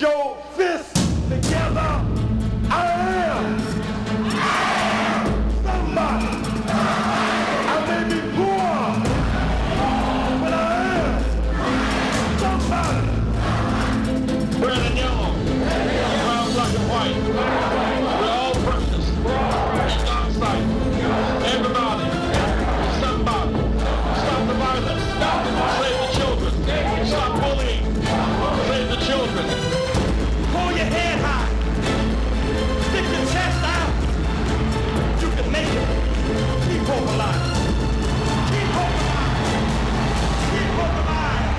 Raise your fist together. I am somebody. I may be poor, but I am somebody. Red and yellow, brown, black and white. We're all precious in God's sight. Everybody, somebody. Stop the violence. Save the children. Stop bullying. Save the children. Hold your head high. Stick your chest out. You can make it. Keep hope alive. Keep hope alive. Keep hope alive.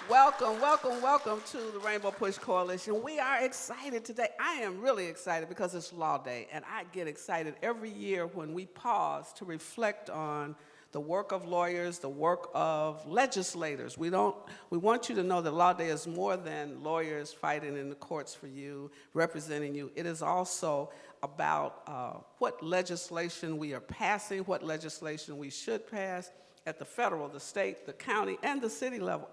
Welcome, welcome, welcome to the Rainbow Push Coalition. We are excited today. I am really excited because it's Law Day, and I get excited every year when we pause to reflect on the work of lawyers, the work of legislators. We want you to know that Law Day is more than lawyers fighting in the courts for you, representing you. It is also about what legislation we are passing, what legislation we should pass at the federal, the state, the county, and the city level.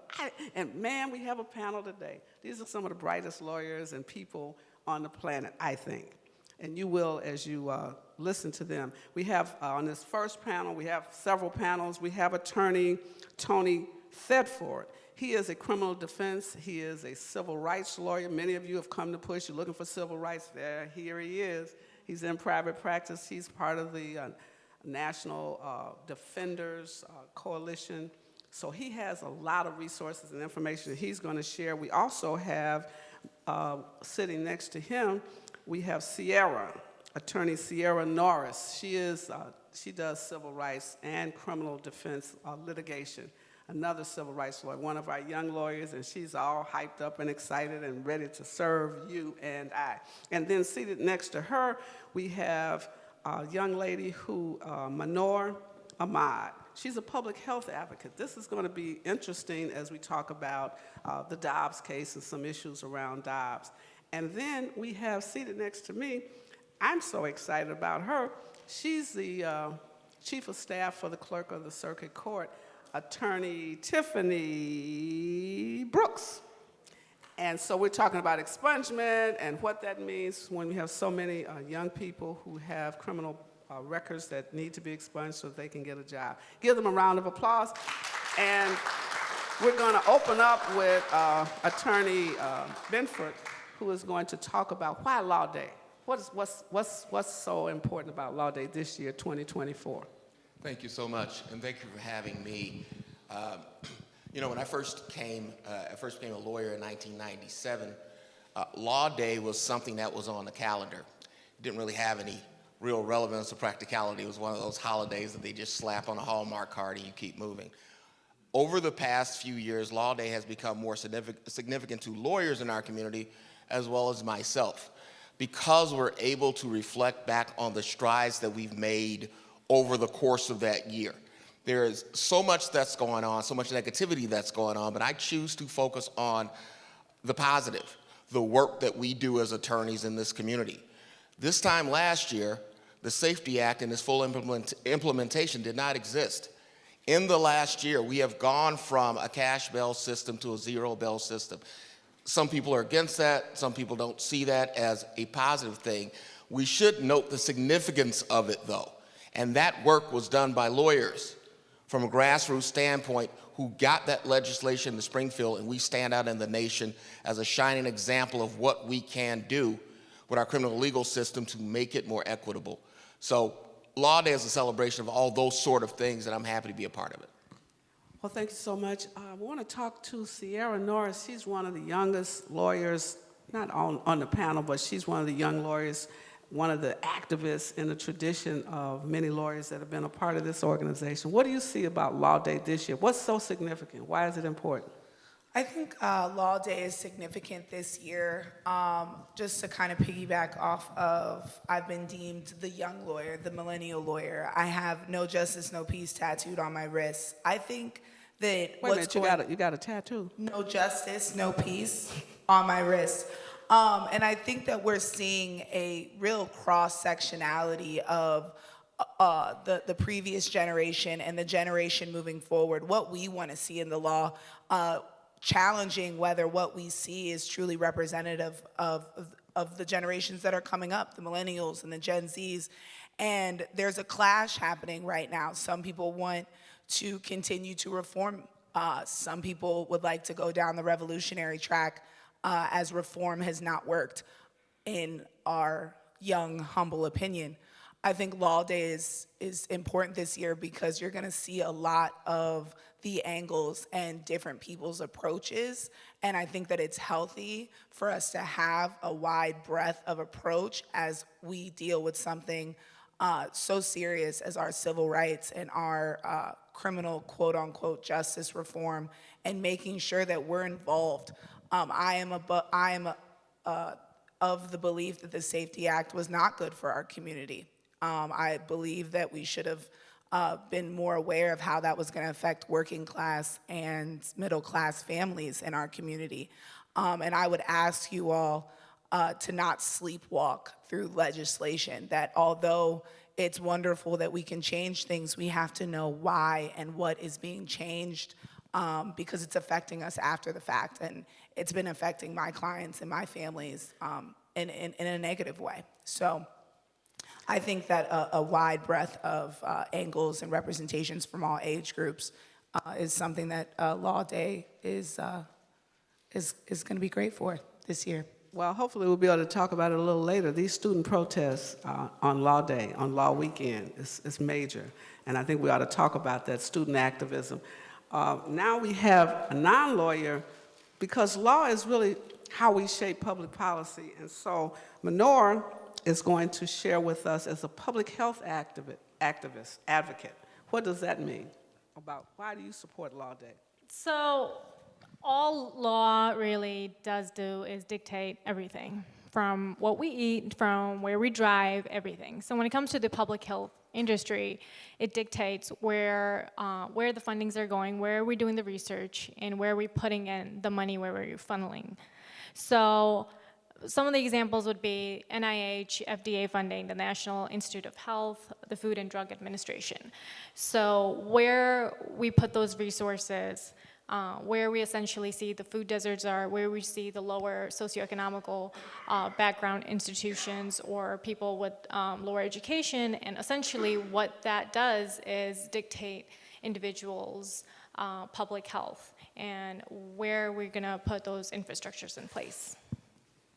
And man, we have a panel today. These are some of the brightest lawyers and people on the planet, I think. And you will as you listen to them. We have, on this first panel, we have several panels. We have attorney Tony Thedford. He is a criminal defense. He is a civil rights lawyer. Many of you have come to Push. You're looking for civil rights. Here he is. He's in private practice. He's part of the National Defenders Coalition. So he has a lot of resources and information that he's going to share. We also have, sitting next to him, we have Attorney Sierra Norris. She does civil rights and criminal defense litigation. Another civil rights lawyer, one of our young lawyers, and she's all hyped up and excited and ready to serve you and I. And then seated next to her, we have a young lady who, Manor Ahmad. She's a public health advocate. This is going to be interesting as we talk about the Dobbs case and some issues around Dobbs. And then we have seated next to me, I'm so excited about her. She's the Chief of Staff for the Clerk of the Circuit Court, Attorney Tiffany Brooks. And so we're talking about expungement and what that means when we have so many young people who have criminal records that need to be expunged so they can get a job. Give them a round of applause. And we're going to open up with Attorney Benford, who is going to talk about why Law Day. What's so important about Law Day this year, 2024? Thank you so much, and thank you for having me. You know, when I first became a lawyer in 1997, Law Day was something that was on the calendar. It didn't really have any real relevance or practicality. It was one of those holidays that they just slap on a Hallmark card and you keep moving. Over the past few years, Law Day has become more significant to lawyers in our community as well as myself, because we're able to reflect back on the strides that we've made over the course of that year. There is so much that's going on, so much negativity that's going on, but I choose to focus on the positive, the work that we do as attorneys in this community. This time last year, the Safety Act and its full implementation did not exist. In the last year, we have gone from a cash bail system to a zero bail system. Some people are against that. Some people don't see that as a positive thing. We should note the significance of it, though. And that work was done by lawyers from a grassroots standpoint who got that legislation to Springfield, and we stand out in the nation as a shining example of what we can do with our criminal legal system to make it more equitable. So Law Day is a celebration of all those sort of things, and I'm happy to be a part of it. Well, thank you so much. I want to talk to Sierra Norris. She's one of the youngest lawyers, not on the panel, but she's one of the young lawyers, one of the activists in the tradition of many lawyers that have been a part of this organization. What do you see about Law Day this year? What's so significant? Why is it important? I think Law Day is significant this year. Just to kind of piggyback off of, I've been deemed the young lawyer, the millennial lawyer. I have no justice, no peace tattooed on my wrist. I think that Wait a minute, you got a tattoo? No justice, no peace on my wrist. And I think that we're seeing a real cross-sectionality of the previous generation and the generation moving forward, what we want to see in the law. challenging whether what we see is truly representative of the generations that are coming up, the millennials and the Gen Zs. And there's a clash happening right now. Some people want to continue to reform. Some people would like to go down the revolutionary track, as reform has not worked, in our young, humble opinion. I think Law Day is important this year because you're gonna see a lot of the angles and different people's approaches. And I think that it's healthy for us to have a wide breadth of approach as we deal with something so serious as our civil rights and our criminal quote unquote justice reform, and making sure that we're involved. I am of the belief that the Safety Act was not good for our community. I believe that we should have been more aware of how that was going to affect working class and middle class families in our community. And I would ask you all to not sleepwalk through legislation, that although it's wonderful that we can change things, we have to know why and what is being changed, because it's affecting us after the fact. And it's been affecting my clients and my families in a negative way. So I think that a wide breadth of angles and representations from all age groups is something that Law Day is going to be great for this year. Well, hopefully we'll be able to talk about it a little later. These student protests on Law Day, on Law Weekend, is major. And I think we ought to talk about that, student activism. Now we have a non-lawyer, because law is really how we shape public policy. And so Menor is going to share with us as a public health advocate. What does that mean? About why do you support Law Day? So all law really does do is dictate everything, from what we eat, from where we drive, everything. So when it comes to the public health industry, it dictates where the fundings are going, where are we doing the research, and where are we putting in the money, where we're funneling. So some of the examples would be NIH, FDA funding, the National Institute of Health, the Food and Drug Administration. So where we put those resources, where we essentially see the food deserts are, where we see the lower socioeconomical background institutions or people with lower education, and essentially what that does is dictate individuals' public health and where we're gonna put those infrastructures in place.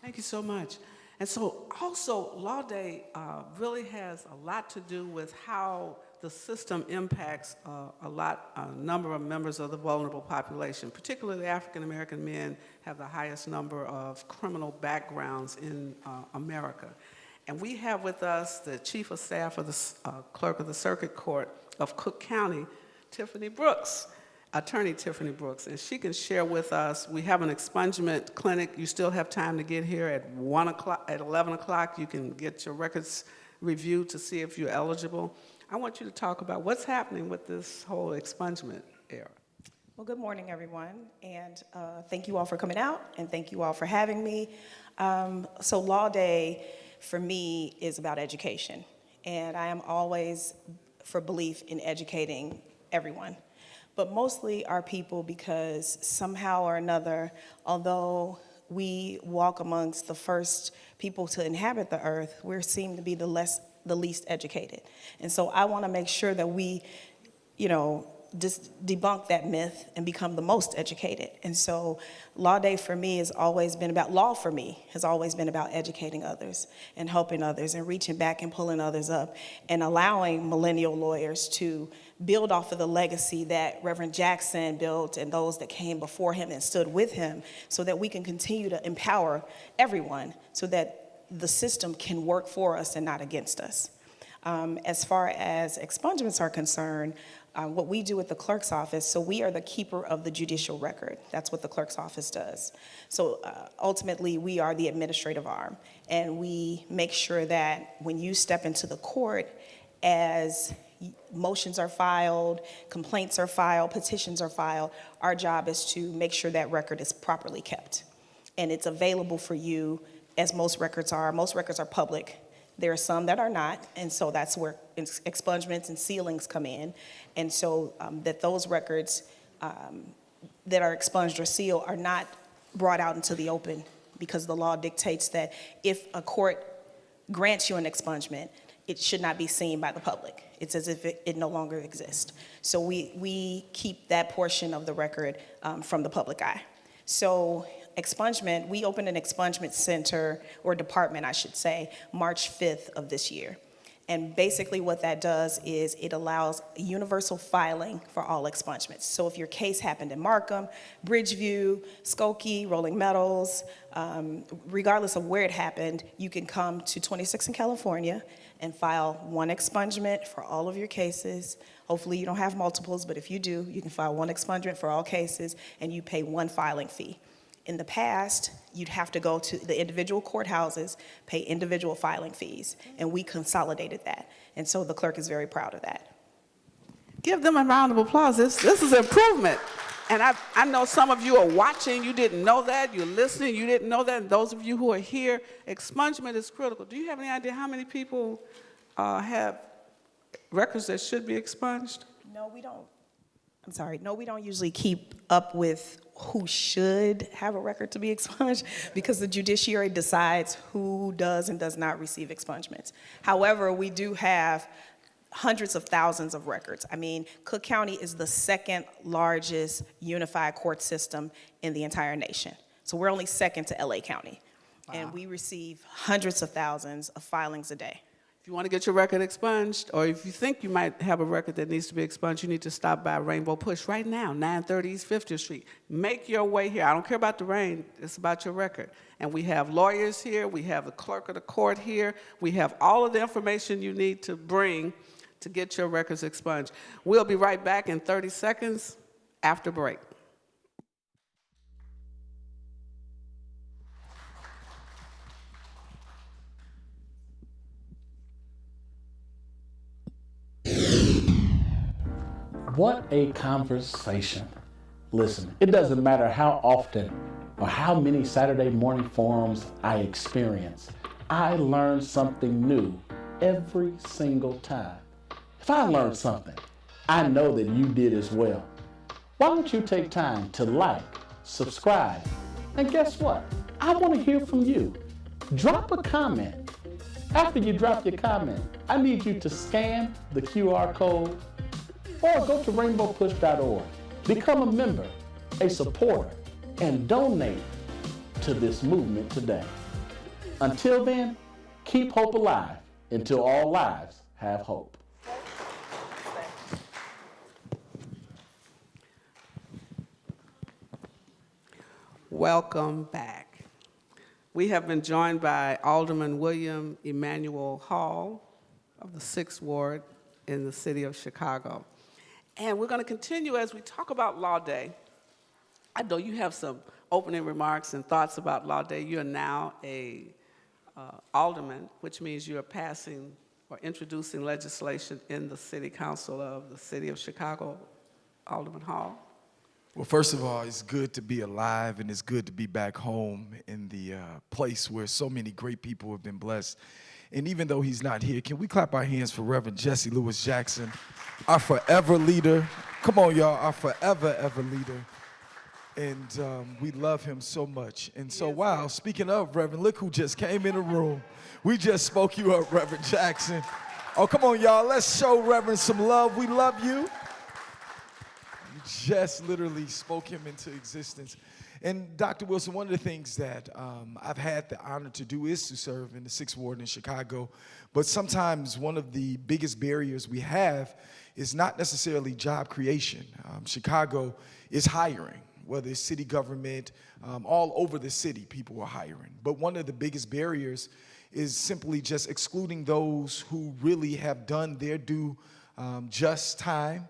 Thank you so much. And so also Law Day really has a lot to do with how the system impacts a number of members of the vulnerable population. Particularly African American men have the highest number of criminal backgrounds in America. And we have with us the Chief of Staff of the Clerk of the Circuit Court of Cook County, Tiffany Brooks, Attorney Tiffany Brooks, and she can share with us. We have an expungement clinic. You still have time to get here at 11 o'clock. You can get your records reviewed to see if you're eligible. I want you to talk about what's happening with this whole expungement era. Well, good morning, everyone, and thank you all for coming out, and thank you all for having me. So Law Day, for me, is about education, and I am always for belief in educating everyone, but mostly our people, because somehow or another, although we walk amongst the first people to inhabit the earth, we seem to be the least educated. And so I want to make sure that we, just debunk that myth and become the most educated. And so Law Day for me has always been about, law for me has always been about educating others and helping others and reaching back and pulling others up and allowing millennial lawyers to build off of the legacy that Reverend Jackson built and those that came before him and stood with him, so that we can continue to empower everyone so that the system can work for us and not against us. As far as expungements are concerned, what we do at the clerk's office, so we are the keeper of the judicial record. That's what the clerk's office does. So ultimately, we are the administrative arm, and we make sure that when you step into the court, as motions are filed, complaints are filed, petitions are filed, our job is to make sure that record is properly kept. And it's available for you, as most records are. Most records are public. There are some that are not, and so that's where expungements and sealings come in. And so that those records that are expunged or sealed are not brought out into the open because the law dictates that if a court grants you an expungement, it should not be seen by the public. It's as if it no longer exists. So we keep that portion of the record from the public eye. So expungement, we opened an expungement center, or department, I should say, March 5th of this year. And basically what that does is it allows universal filing for all expungements. So if your case happened in Markham, Bridgeview, Skokie, Rolling Meadows, regardless of where it happened, you can come to 26 in California and file one expungement for all of your cases. Hopefully you don't have multiples, but if you do, you can file one expungement for all cases and you pay one filing fee. In the past, you'd have to go to the individual courthouses, pay individual filing fees, and we consolidated that. And so the clerk is very proud of that. Give them a round of applause. This is improvement. And I know some of you are watching, you didn't know that, you're listening, you didn't know that, and those of you who are here, expungement is critical. Do you have any idea how many people have records that should be expunged? No, we don't. I'm sorry. No, we don't usually keep up with who should have a record to be expunged because the judiciary decides who does and does not receive expungements. However, we do have hundreds of thousands of records. I mean, Cook County is the second largest unified court system in the entire nation. So we're only second to LA County. Wow. And we receive hundreds of thousands of filings a day. If you want to get your record expunged, or if you think you might have a record that needs to be expunged, you need to stop by Rainbow Push right now, 930 East 50th Street. Make your way here. I don't care about the rain. It's about your record. And we have lawyers here. We have the clerk of the court here. We have all of the information you need to bring to get your records expunged. We'll be right back in 30 seconds after break. What a conversation. Listen, it doesn't matter how often or how many Saturday morning forums I experience. I learn something new every single time. If I learned something, I know that you did as well. Why don't you take time to like, subscribe, and guess what? I want to hear from you. Drop a comment. After you drop your comment, I need you to scan the QR code or go to rainbowpush.org. Become a member, a supporter, and donate to this movement today. Until then, keep hope alive until all lives have hope. Welcome back. We have been joined by Alderman William Emanuel Hall of the 6th Ward in the city of Chicago. And we're going to continue as we talk about Law Day. I know you have some opening remarks and thoughts about Law Day. You are now a alderman, which means you are passing or introducing legislation in the City Council of the City of Chicago. Alderman Hall. Well, first of all, it's good to be alive, and it's good to be back home in the place where so many great people have been blessed. And even though he's not here, can we clap our hands for Reverend Jesse Lewis Jackson, our forever leader? Come on, y'all, our forever, ever leader. And we love him so much. And so, wow, speaking of Reverend, look who just came in the room. We just spoke you up, Reverend Jackson. Oh, come on, y'all, let's show Reverend some love. We love you. You just literally spoke him into existence. And Dr. Wilson, one of the things that I've had the honor to do is to serve in the 6th Ward in Chicago. But sometimes one of the biggest barriers we have is not necessarily job creation. Chicago is hiring, whether it's city government, all over the city, people are hiring. But one of the biggest barriers is simply just excluding those who really have done their due just time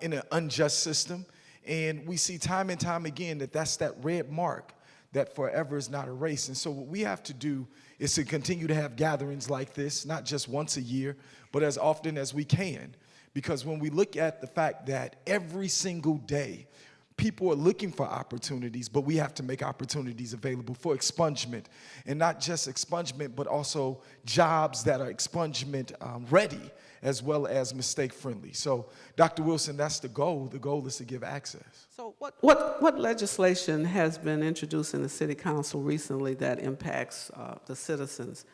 in an unjust system. And we see time and time again that that's that red mark that forever is not erased. And so what we have to do is to continue to have gatherings like this, not just once a year, but as often as we can. Because when we look at the fact that every single day, people are looking for opportunities, but we have to make opportunities available for expungement. And not just expungement, but also jobs that are expungement ready, as well as mistake friendly. So, Dr. Wilson, that's the goal. The goal is to give access. So what legislation has been introduced in the City Council recently that impacts the citizens?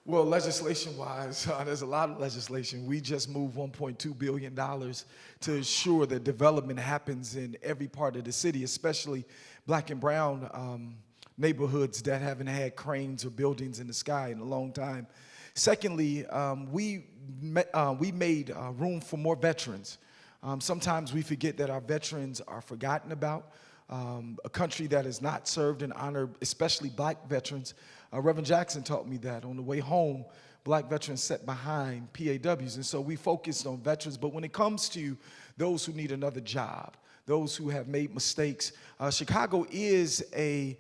Well, legislation-wise, there's a lot of legislation. We just moved $1.2 billion to ensure that development happens in every part of the city, especially black and brown neighborhoods that haven't had cranes or buildings in the sky in a long time. Secondly, we made room for more veterans. Sometimes we forget that our veterans are forgotten about. A country that is not served and honored, especially black veterans. Reverend Jackson taught me that on the way home, black veterans sat behind PAWs, and so we focused on veterans. But when it comes to those who need another job, those who have made mistakes, Chicago is a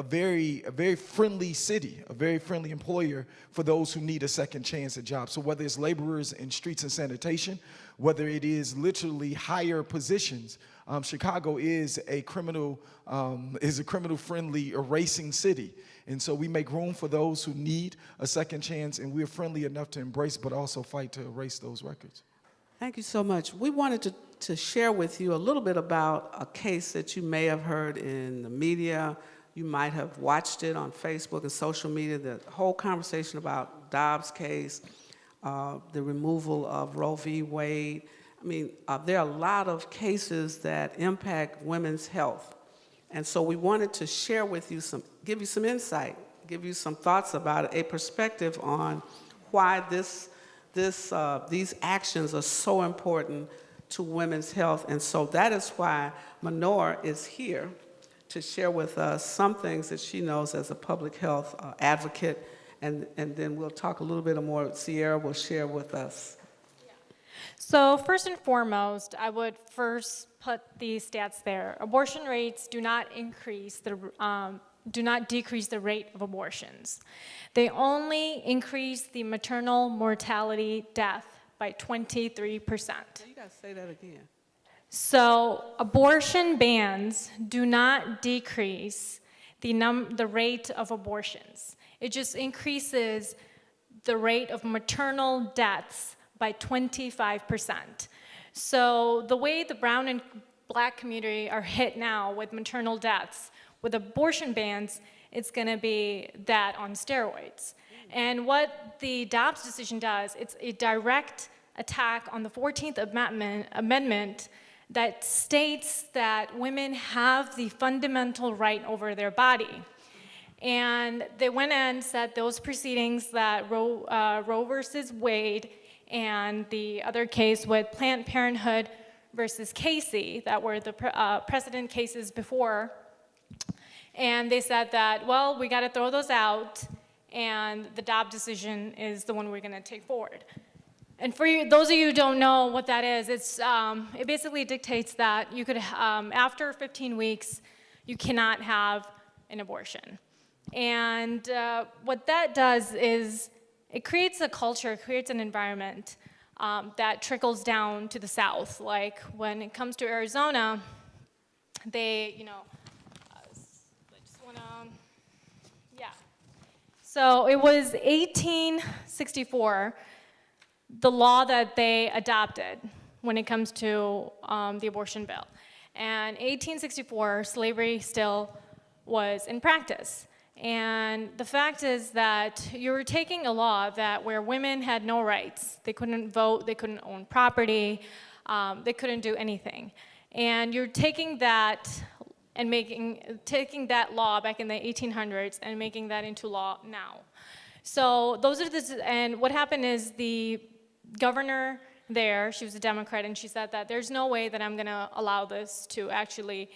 very friendly city, a very friendly employer for those who need a second chance at jobs. So whether it's laborers in streets and sanitation, whether it is literally higher positions, Chicago is a criminal-friendly, erasing city. And so we make room for those who need a second chance, and we're friendly enough to embrace, but also fight to erase those records. Thank you so much. We wanted to share with you a little bit about a case that you may have heard in the media. You might have watched it on Facebook and social media, the whole conversation about Dobbs' case, the removal of Roe v. Wade. I mean, there are a lot of cases that impact women's health. And so we wanted to share with you give you some insight, give you some thoughts about it, a perspective on why these actions are so important to women's health. And so that is why Manor is here to share with us some things that she knows as a public health advocate. And then we'll talk a little bit more. Sierra will share with us. So first and foremost, I would first put these stats there. Abortion rates do not decrease the rate of abortions. They only increase the maternal mortality death by 23%. You gotta say that again. So abortion bans do not decrease the rate of abortions. It just increases the rate of maternal deaths by 25%. So the way the brown and black community are hit now with maternal deaths, with abortion bans, it's gonna be that on steroids. And what the Dobbs decision does, it's a direct attack on the 14th Amendment that states that women have the fundamental right over their body. And they went and said those proceedings that Roe versus Wade and the other case with Planned Parenthood versus Casey, that were the precedent cases before, and they said that, well, we gotta throw those out, and the Dobbs decision is the one we're gonna take forward. And for you, those of you who don't know what that is, it basically dictates that you could, after 15 weeks, you cannot have an abortion. And what that does is it creates a culture, it creates an environment that trickles down to the South. Like when it comes to Arizona, they, I just wanna, yeah. So it was 1864, the law that they adopted when it comes to the abortion bill. And 1864, slavery still was in practice. And the fact is that you were taking a law that where women had no rights, they couldn't vote, they couldn't own property, they couldn't do anything. And you're taking that and taking that law back in the 1800s and making that into law now. So those are and what happened is the governor there, she was a Democrat, and she said that there's no way that I'm gonna allow this to actually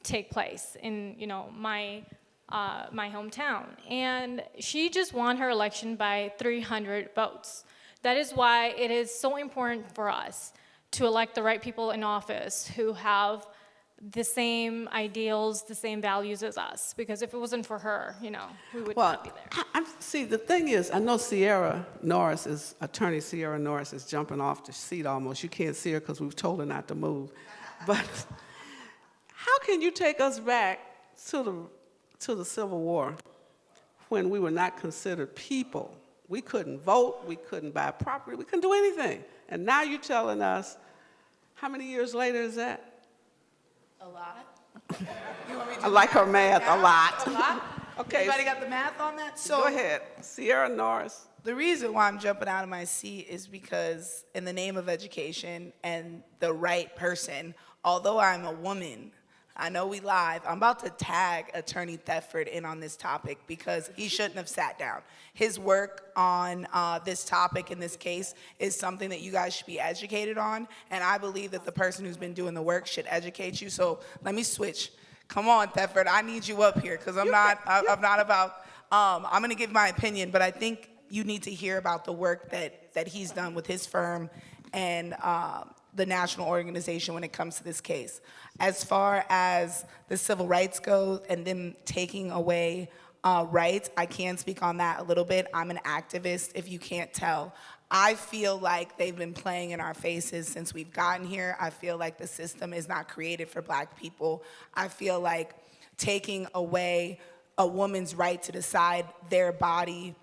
take place in, my hometown. And she just won her election by 300 votes. That is why it is so important for us to elect the right people in office who have the same ideals, the same values as us. Because if it wasn't for her, we would not be there. See, the thing is, I know Attorney Sierra Norris is jumping off the seat almost. You can't see her because we've told her not to move. But can you take us back to the Civil War when we were not considered people? We couldn't vote, we couldn't buy property, we couldn't do anything. And now you're telling us, how many years later is that? A lot. You want me to do I like the her math, a lot. A lot? Okay. Anybody got the math on that? So Go ahead, Sierra Norris. the reason why I'm jumping out of my seat is because in the name of education and the right person, although I'm a woman, I know we live, I'm about to tag Attorney Thetford in on this topic because he shouldn't have sat down. His work on this topic in this case is something that you guys should be educated on, and I believe that the person who's been doing the work should educate you. So let me switch. Come on, Thetford, I need you up here because I'm not about, I'm gonna give my opinion, but I think you need to hear about the work that he's done with his firm and the national organization when it comes to this case. As far as the civil rights go and them taking away rights, I can speak on that a little bit. I'm an activist, if you can't tell. I feel like they've been playing in our faces since we've gotten here. I feel like the system is not created for Black people. I feel like taking away a woman's right to decide their body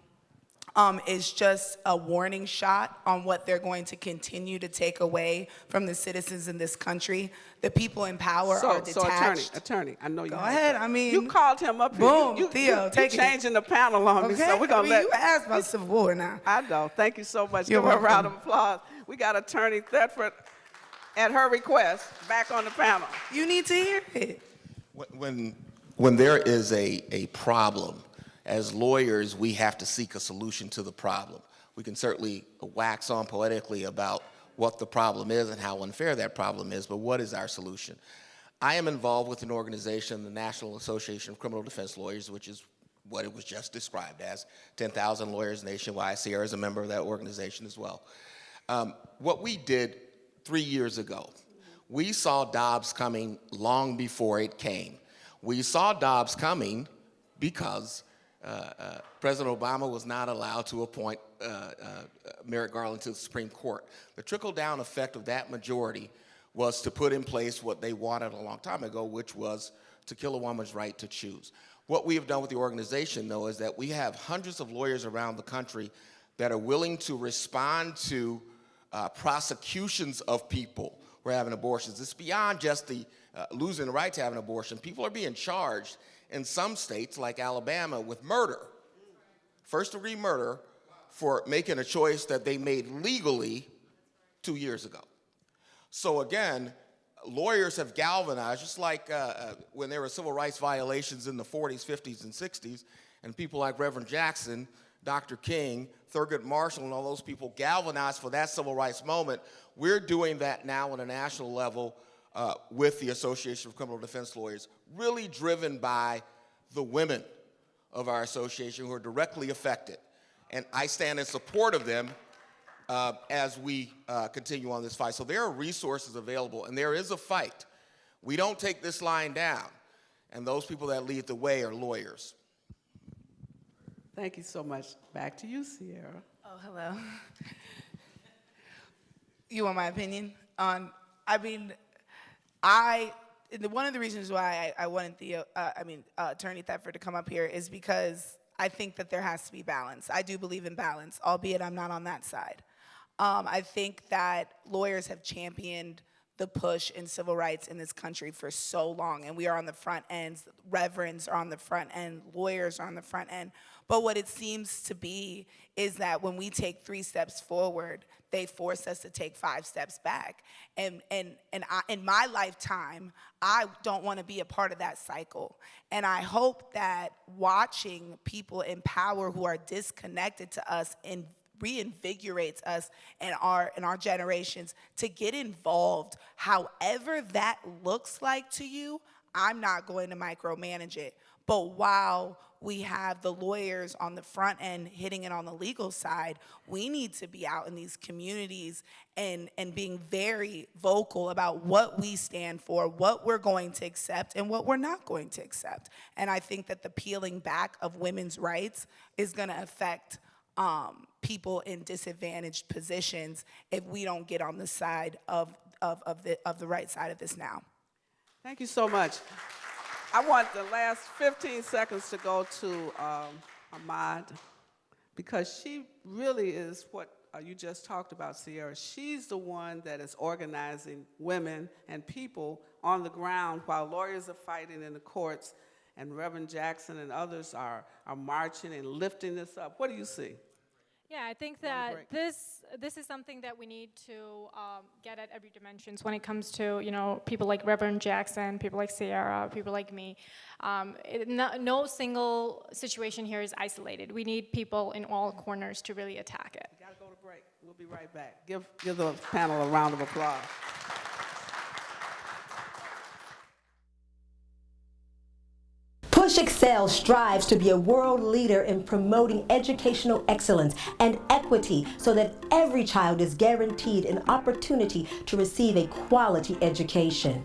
is just a warning shot on what they're going to continue to take away from the citizens in this country. The people in power are detached. So, attorney, I know you. Go ahead. I mean, you called him up here. Boom, Theo, take it. You're changing the panel on me, so we're gonna let. You asked about Civil War now. I know. Thank you so much. You're Give her a round of welcome. applause. We got Attorney Thetford, at her request, back on the panel. You need to hear it. When there is a problem, as lawyers, we have to seek a solution to the problem. We can certainly wax on poetically about what the problem is and how unfair that problem is, but what is our solution? I am involved with an organization, the National Association of Criminal Defense Lawyers, which is what it was just described as, 10,000 lawyers nationwide. Sierra is a member of that organization as well. What we did 3 years ago, we saw Dobbs coming long before it came. We saw Dobbs coming because President Obama was not allowed to appoint Merrick Garland to the Supreme Court. The trickle-down effect of that majority was to put in place what they wanted a long time ago, which was to kill a woman's right to choose. What we have done with the organization, though, is that we have hundreds of lawyers around the country that are willing to respond to prosecutions of people who are having abortions. It's beyond just the losing the right to have an abortion. People are being charged in some states, like Alabama, with murder, first-degree murder, for making a choice that they made legally 2 years ago. So again, lawyers have galvanized, just like when there were civil rights violations in the 40s, 50s, and 60s, and people like Reverend Jackson, Dr. King, Thurgood Marshall, and all those people galvanized for that civil rights moment. We're doing that now on a national level with the Association of Criminal Defense Lawyers, really driven by the women of our association who are directly affected. And I stand in support of them as we continue on this fight. So there are resources available, and there is a fight. We don't take this line down, and those people that lead the way are lawyers. Thank you so much. Back to you, Sierra. Oh, hello. You want my opinion on? One of the reasons why I wanted Attorney Thetford to come up here is because I think that there has to be balance. I do believe in balance, albeit I'm not on that side. I think that lawyers have championed the push in civil rights in this country for so long, and we are on the front ends. Reverends are on the front end, lawyers are on the front end. But what it seems to be is that when we take 3 steps forward, they force us to take 5 steps back. And in my lifetime, I don't want to be a part of that cycle. And I hope that watching people in power who are disconnected to us and reinvigorates us and our generations to get involved. However that looks like to you, I'm not going to micromanage it. But while we have the lawyers on the front end hitting it on the legal side, we need to be out in these communities and being very vocal about what we stand for, what we're going to accept, and what we're not going to accept. And I think that the peeling back of women's rights is going to affect people in disadvantaged positions if we don't get on the side of the right side of this now. Thank you so much. I want the last 15 seconds to go to Ahmad, because she really is what you just talked about, Sierra. She's the one that is organizing women and people on the ground while lawyers are fighting in the courts and Reverend Jackson and others are marching and lifting this up. What do you see? Yeah, I think that this is something that we need to get at every dimensions when it comes to, you know, people like Reverend Jackson, people like Sierra, people like me. No single situation here is isolated. We need people in all corners to really attack it. We gotta go to break. We'll be right back. Give the panel a round of applause. Push Excel strives to be a world leader in promoting educational excellence and equity so that every child is guaranteed an opportunity to receive a quality education.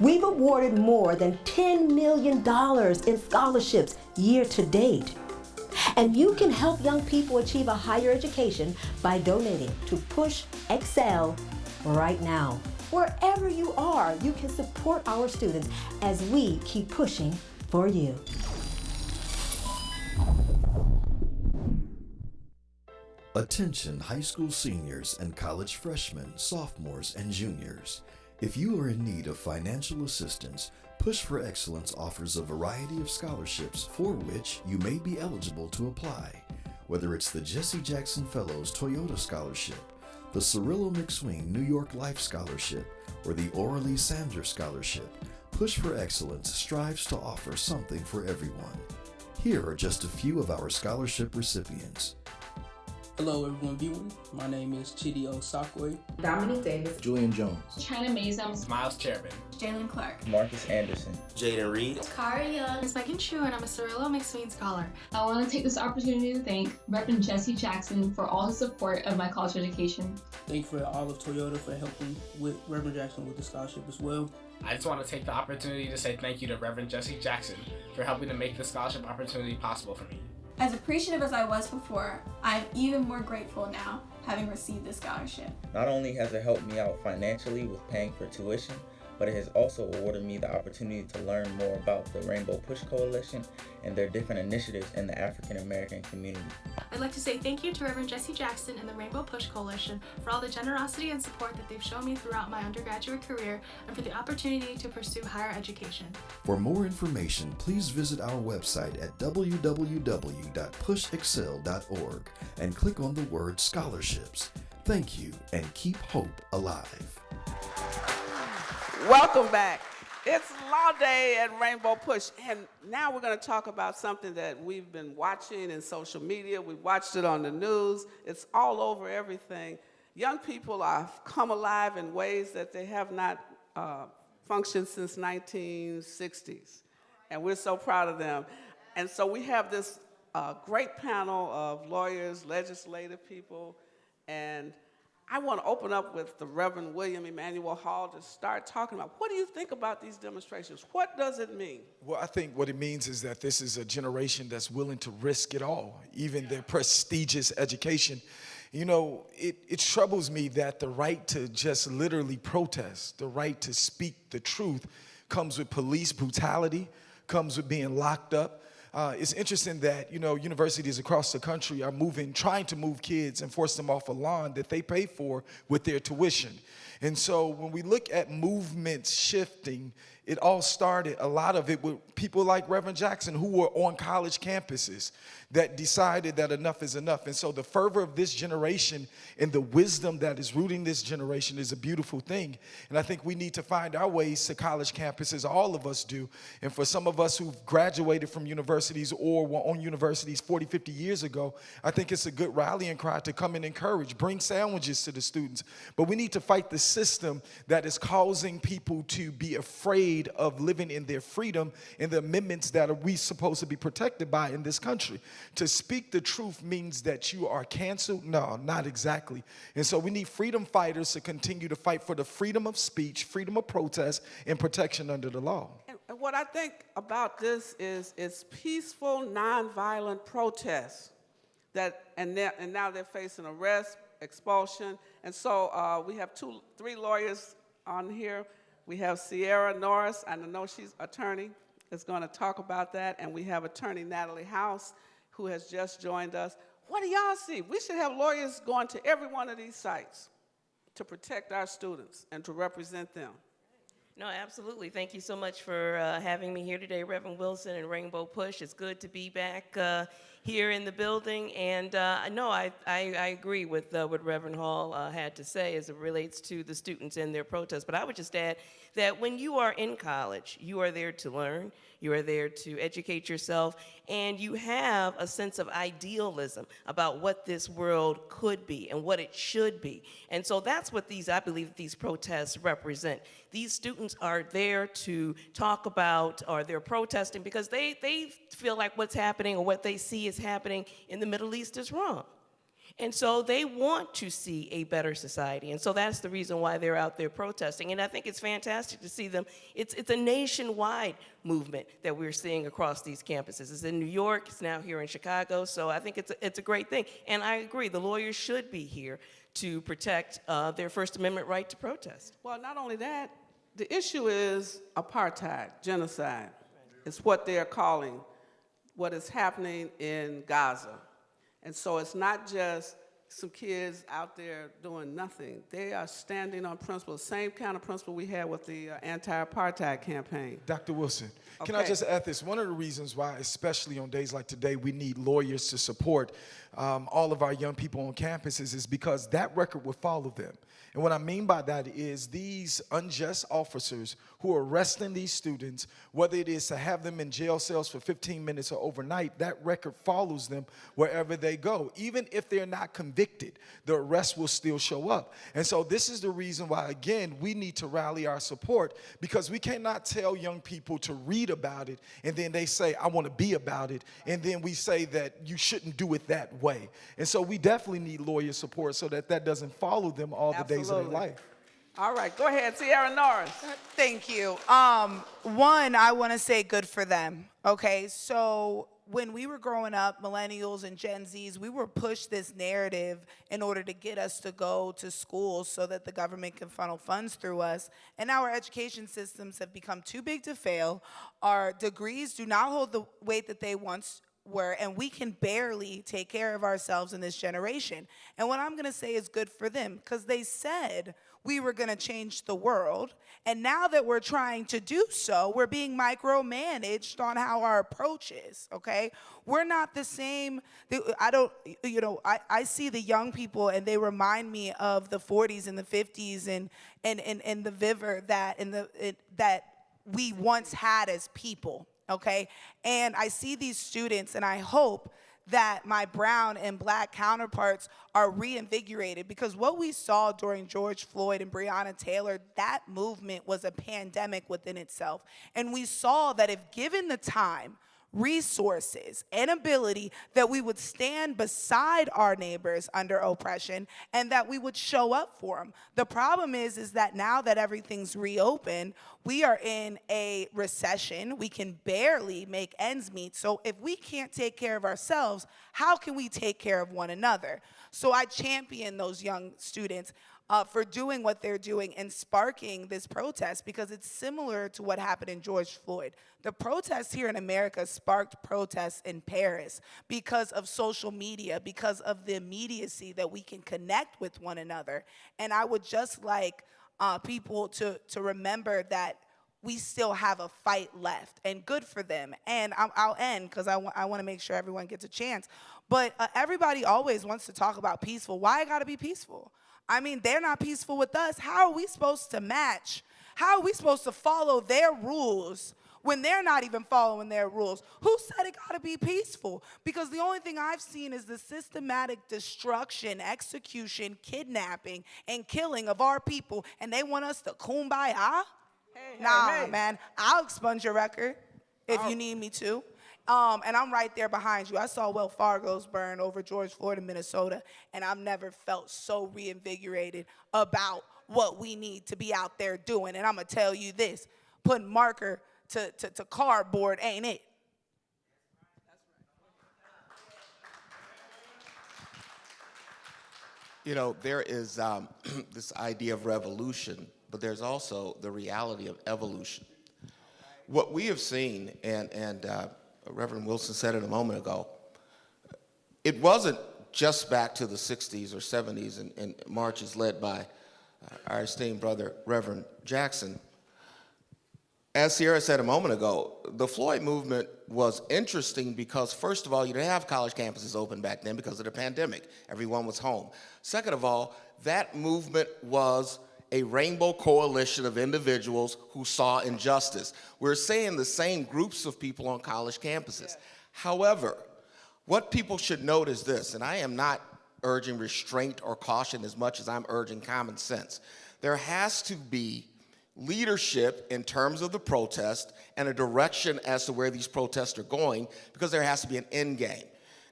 We've awarded more than $10 million in scholarships year to date. And you can help young people achieve a higher education by donating to Push Excel right now. Wherever you are, you can support our students as we keep pushing for you. Attention high school seniors and college freshmen, sophomores, and juniors. If you are in need of financial assistance, Push for Excellence offers a variety of scholarships for which you may be eligible to apply. Whether it's the Jesse Jackson Fellows Toyota Scholarship, the Cirillo McSween New York Life Scholarship, or the Oralee Sanders Scholarship, Push for Excellence strives to offer something for everyone. Here are just a few of our scholarship recipients. Hello everyone viewing, my name is Chidi Osakwe. Dominique Davis. Julian Jones. China Mazum. Miles Chairman. Jalen Clark. Marcus Anderson. Jaden Reed. Kara Young. It's Megan Chu and I'm a Cirillo McSween Scholar. I want to take this opportunity to thank Reverend Jesse Jackson for all his support of my college education. Thank you for all of Toyota for helping with Reverend Jackson with the scholarship as well. I just want to take the opportunity to say thank you to Reverend Jesse Jackson for helping to make the scholarship opportunity possible for me. As appreciative as I was before, I'm even more grateful now, having received this scholarship. Not only has it helped me out financially with paying for tuition, but it has also awarded me the opportunity to learn more about the Rainbow Push Coalition and their different initiatives in the African American community. I'd like to say thank you to Reverend Jesse Jackson and the Rainbow Push Coalition for all the generosity and support that they've shown me throughout my undergraduate career and for the opportunity to pursue higher education. For more information, please visit our website at www.pushexcel.org and click on the word scholarships. Thank you and keep hope alive. Welcome back. It's Law Day at Rainbow Push, and now we're going to talk about something that we've been watching in social media. We've watched it on the news. It's all over everything. Young people have come alive in ways that they have not functioned since 1960s, and we're so proud of them. And so we have this great panel of lawyers, legislative people, and I want to open up with the Reverend William Emanuel Hall to start talking about, what do you think about these demonstrations? What does it mean? Well, I think what it means is that this is a generation that's willing to risk it all, even their prestigious education. You know, it troubles me that the right to just literally protest, the right to speak the truth, comes with police brutality, comes with being locked up. It's interesting that, you know, universities across the country are trying to move kids and force them off a lawn that they pay for with their tuition. And so when we look at movements shifting, it all started, a lot of it, with people like Reverend Jackson who were on college campuses that decided that enough is enough. And so the fervor of this generation and the wisdom that is rooting this generation is a beautiful thing. And I think we need to find our ways to college campuses, all of us do. And for some of us who've graduated from universities or were on universities 40, 50 years ago, I think it's a good rallying cry to come and encourage, bring sandwiches to the students. But we need to fight the system that is causing people to be afraid of living in their freedom and the amendments that we supposed to be protected by in this country. To speak the truth means that you are canceled? No, not exactly. And so we need freedom fighters to continue to fight for the freedom of speech, freedom of protest, and protection under the law. And what I think about this is it's peaceful, nonviolent protests and now they're facing arrest, expulsion. And so we have 3 lawyers on here. We have Sierra Norris, and I know she's attorney, is going to talk about that. And we have attorney Natalie House, who has just joined us. What do y'all see? We should have lawyers going to every one of these sites to protect our students and to represent them. No, absolutely. Thank you so much for having me here today, Reverend Wilson and Rainbow Push. It's good to be back here in the building. And no, I agree with what Reverend Hall had to say as it relates to the students and their protests. But I would just add that when you are in college, you are there to learn, you are there to educate yourself, and you have a sense of idealism about what this world could be and what it should be. And so that's what I believe these protests represent. These students are there to talk about, or they're protesting because they feel like what's happening or what they see is happening in the Middle East is wrong. And so they want to see a better society. And so that's the reason why they're out there protesting. And I think it's fantastic to see them. It's a nationwide movement that we're seeing across these campuses. It's in New York, it's now here in Chicago. So I think it's a great thing. And I agree, the lawyers should be here to protect their First Amendment right to protest. Well, not only that, the issue is apartheid, genocide. It's what they're calling what is happening in Gaza. And so it's not just some kids out there doing nothing. They are standing on principle, the same kind of principle we had with the anti-apartheid campaign. Dr. Wilson, can I Okay. just add this? One of the reasons why, especially on days like today, we need lawyers to support all of our young people on campuses is because that record will follow them. And what I mean by that is these unjust officers who are arresting these students, whether it is to have them in jail cells for 15 minutes or overnight, that record follows them wherever they go. Even if they're not convicted, the arrest will still show up. And so this is the reason why, again, we need to rally our support, because we cannot tell young people to read about it and then they say, I want to be about it, and then we say that you shouldn't do it that way. And so we definitely need lawyer support so that that doesn't follow them all the days of their Absolutely. life. All right, go ahead, Sierra Norris. Thank you. One, I want to say good for them. Okay, so when we were growing up, millennials and Gen Zs, we were pushed this narrative in order to get us to go to school so that the government can funnel funds through us. And now our education systems have become too big to fail. Our degrees do not hold the weight that they once were, and we can barely take care of ourselves in this generation. And what I'm going to say is good for them, because they said we were going to change the world, and now that we're trying to do so, we're being micromanaged on how our approach is, okay? We're not the same. I see the young people, and they remind me of the 40s and the 50s and the vigor that we once had as people. Okay, and I see these students, and I hope that my brown and black counterparts are reinvigorated, because what we saw during George Floyd and Breonna Taylor, that movement was a pandemic within itself. And we saw that if given the time, resources, and ability, that we would stand beside our neighbors under oppression and that we would show up for them. The problem is that now that everything's reopened, we are in a recession. We can barely make ends meet. So if we can't take care of ourselves, how can we take care of one another? So I champion those young students for doing what they're doing and sparking this protest, because it's similar to what happened in George Floyd. The protests here in America sparked protests in Paris because of social media, because of the immediacy that we can connect with one another. And I would just like people to remember that we still have a fight left, and good for them. And I'll end, because I want to make sure everyone gets a chance. But everybody always wants to talk about peaceful. Why it gotta be peaceful? I mean, they're not peaceful with us. How are we supposed to match? How are we supposed to follow their rules when they're not even following their rules? Who said it gotta be peaceful? Because the only thing I've seen is the systematic destruction, execution, kidnapping, and killing of our people, and they want us to kumbaya? Nah, man, I'll expunge your record if you need me to. And I'm right there behind you. I saw Wells Fargo's burn over George Floyd in Minnesota, and I've never felt so reinvigorated about what we need to be out there doing. And I'm going to tell you this, putting marker to cardboard ain't it. You know, there is this idea of revolution but there's also the reality of evolution. What we have seen, and Reverend Wilson said it a moment ago, it wasn't just back to the 60s or 70s and marches led by our esteemed brother, Reverend Jackson. As Sierra said a moment ago, the Floyd movement was interesting because, first of all, you didn't have college campuses open back then because of the pandemic. Everyone was home. Second of all, that movement was a rainbow coalition of individuals who saw injustice. We're saying the same groups of people on college campuses. However, what people should note is this, and I am not urging restraint or caution as much as I'm urging common sense. There has to be leadership in terms of the protest and a direction as to where these protests are going, because there has to be an end game.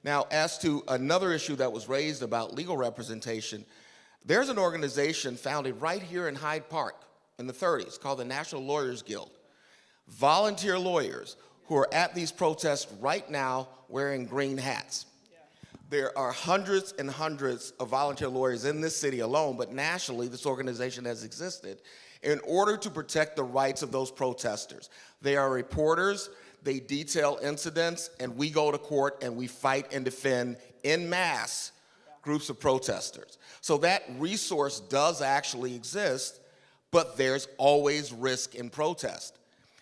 Now, as to another issue that was raised about legal representation, there's an organization founded right here in Hyde Park in the 30s called the National Lawyers Guild. Volunteer lawyers who are at these protests right now wearing green hats. There are hundreds and hundreds of volunteer lawyers in this city alone, but nationally this organization has existed in order to protect the rights of those protesters. They are reporters, they detail incidents, and we go to court and we fight and defend en masse groups of protesters. So that resource does actually exist, but there's always risk in protest.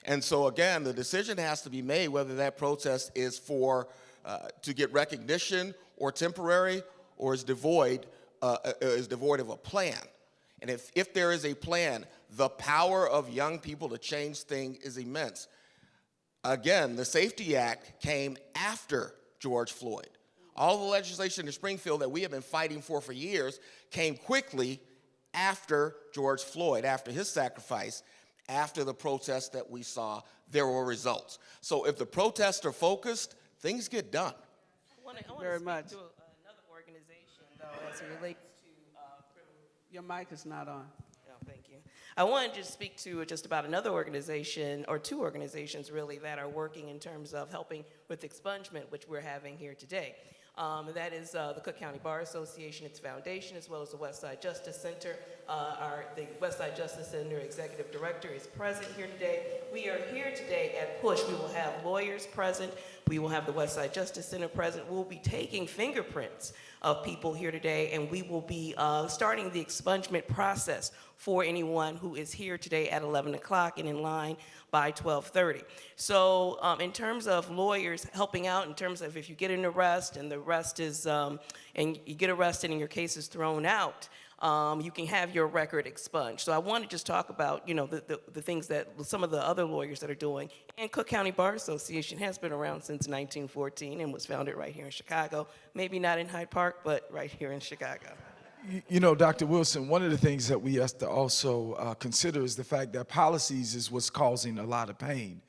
And so again, the decision has to be made whether that protest is for to get recognition or temporary, or is devoid of a plan. And if there is a plan, the power of young people to change things is immense. Again, the Safety Act came after George Floyd. All the legislation in Springfield that we have been fighting for years came quickly after George Floyd, after his sacrifice, after the protests that we saw, there were results. So if the protests are focused, things get done. I want to speak to another organization, though, as it relates to Your mic is not on. Oh, thank you. I wanted to speak to just about another organization, or two organizations really, that are working in terms of helping with expungement, which we're having here today. That is the Cook County Bar Association, its foundation, as well as the Westside Justice Center. The Westside Justice Center Executive Director is present here today. We are here today at PUSH. We will have lawyers present. We will have the Westside Justice Center present. We'll be taking fingerprints of people here today, and we will be starting the expungement process for anyone who is here today at 11 o'clock and in line by 12:30. So in terms of lawyers helping out, in terms of if you get an arrest and the arrest is, and you get arrested and your case is thrown out, you can have your record expunged. So I want to just talk about, the things that some of the other lawyers that are doing. And Cook County Bar Association has been around since 1914 and was founded right here in Chicago. Maybe not in Hyde Park, but right here in Chicago. You know, Dr. Wilson, one of the things that we have to also consider is the fact that policies is what's causing a lot of pain.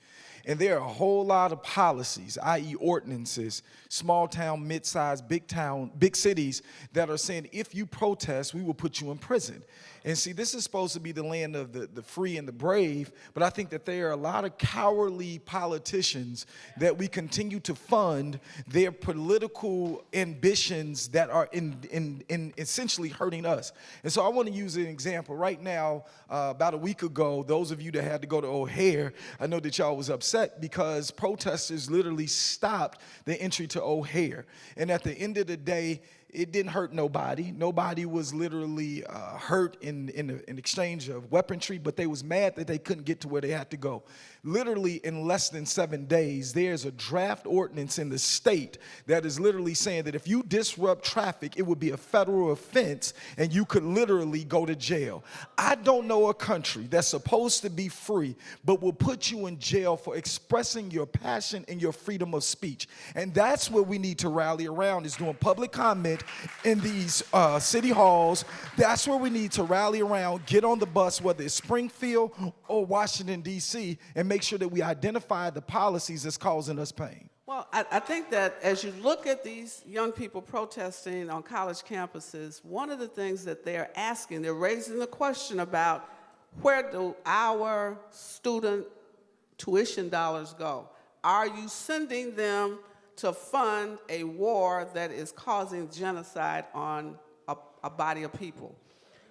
And there are a whole lot of policies, i.e. ordinances, small town, mid-sized, big cities that are saying if you protest, we will put you in prison. And see, this is supposed to be the land of the free and the brave, but I think that there are a lot of cowardly politicians that we continue to fund their political ambitions that are in essentially hurting us. And so I want to use an example. Right now, about a week ago, those of you that had to go to O'Hare, I know that y'all was upset because protesters literally stopped the entry to O'Hare. And at the end of the day, it didn't hurt nobody. Nobody was literally hurt in exchange of weaponry, but they was mad that they couldn't get to where they had to go. Literally in less than 7 days, there's a draft ordinance in the state that is literally saying that if you disrupt traffic, it would be a federal offense and you could literally go to jail. I don't know a country that's supposed to be free, but will put you in jail for expressing your passion and your freedom of speech. And that's what we need to rally around, is doing public comment in these city halls. That's where we need to rally around, get on the bus, whether it's Springfield or Washington, D.C., and make sure that we identify the policies that's causing us pain. Well, I think that as you look at these young people protesting on college campuses, one of the things that they're asking, they're raising the question about where do our student tuition dollars go? Are you sending them to fund a war that is causing genocide on a body of people?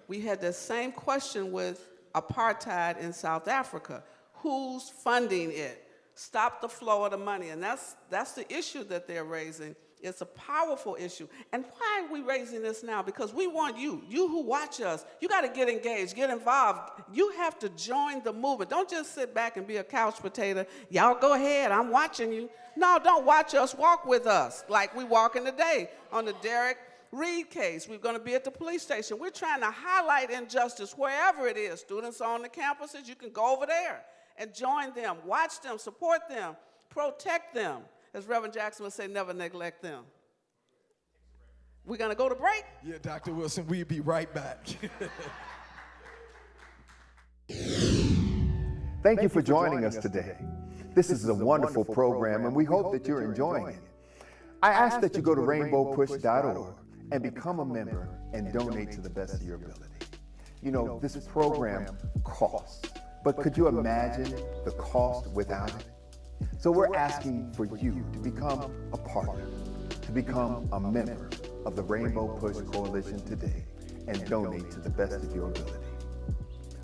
We had the same question with apartheid in South Africa. Who's funding it? Stop the flow of the money. And that's the issue that they're raising. It's a powerful issue. And why are we raising this now? Because we want you who watch us, you got to get engaged, get involved. You have to join the movement. Don't just sit back and be a couch potato. Y'all go ahead, I'm watching you. No, don't watch us, walk with us like we walking today on the Dexter Reed case. We're going to be at the police station. We're trying to highlight injustice wherever it is. Students on the campuses, you can go over there and join them, watch them, support them, protect them. As Reverend Jackson would say, never neglect them. We're going to go to break? Yeah, Dr. Wilson, we'll be right back. Thank you for joining us today. This is a wonderful program, and we hope that you're enjoying it. I ask that you go to rainbowpush.org and become a member and donate to the best of your ability. You know, this program costs, but could you imagine the cost without it? So we're asking for you to become a partner, to become a member of the Rainbow Push Coalition today and donate to the best of your ability.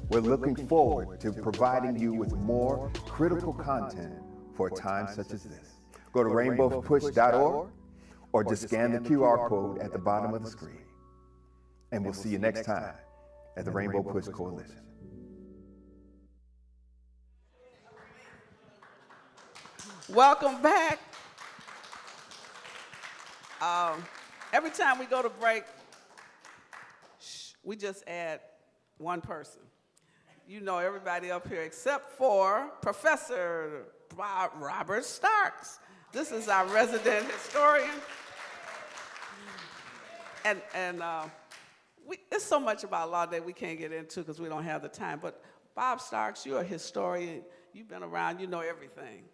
We're looking forward to providing you with more critical content for a time such as this. Go to rainbowpush.org or just scan the QR code at the bottom of the screen. And we'll see you next time at the Rainbow Push Coalition. Welcome back. Every time we go to break, we just add one person. You know everybody up here except for Professor Robert Starks. This is our resident historian. And there's so much about Law Day we can't get into because we don't have the time. But Bob Starks, you're a historian. You've been around, you know everything.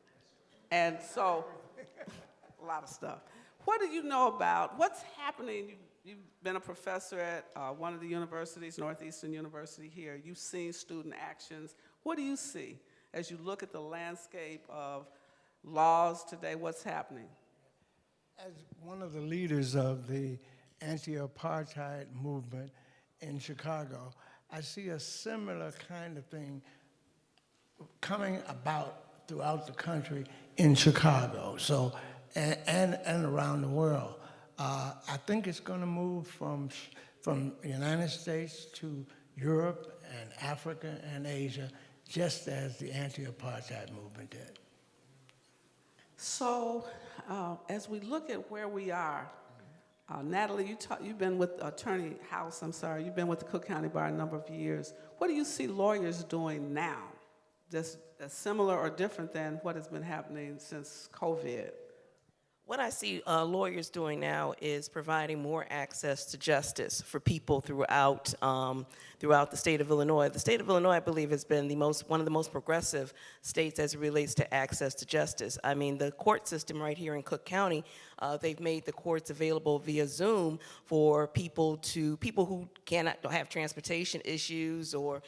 And so, a lot of stuff. What do you know about what's happening? You've been a professor at one of the universities, Northeastern University here. You've seen student actions. What do you see as you look at the landscape of laws today? What's happening? As one of the leaders of the anti-apartheid movement in Chicago, I see a similar kind of thing coming about throughout the country in Chicago, so and around the world. I think it's going to move from the United States to Europe and Africa and Asia, just as the anti-apartheid movement did. So, as we look at where we are, Natalie, you've been with Attorney House, you've been with the Cook County Bar a number of years. What do you see lawyers doing now that's similar or different than what has been happening since COVID? What I see lawyers doing now is providing more access to justice for people throughout the state of Illinois. The state of Illinois, I believe, has been one of the most progressive states as it relates to access to justice. I mean, the court system right here in Cook County, they've made the courts available via Zoom for people who don't have transportation issues or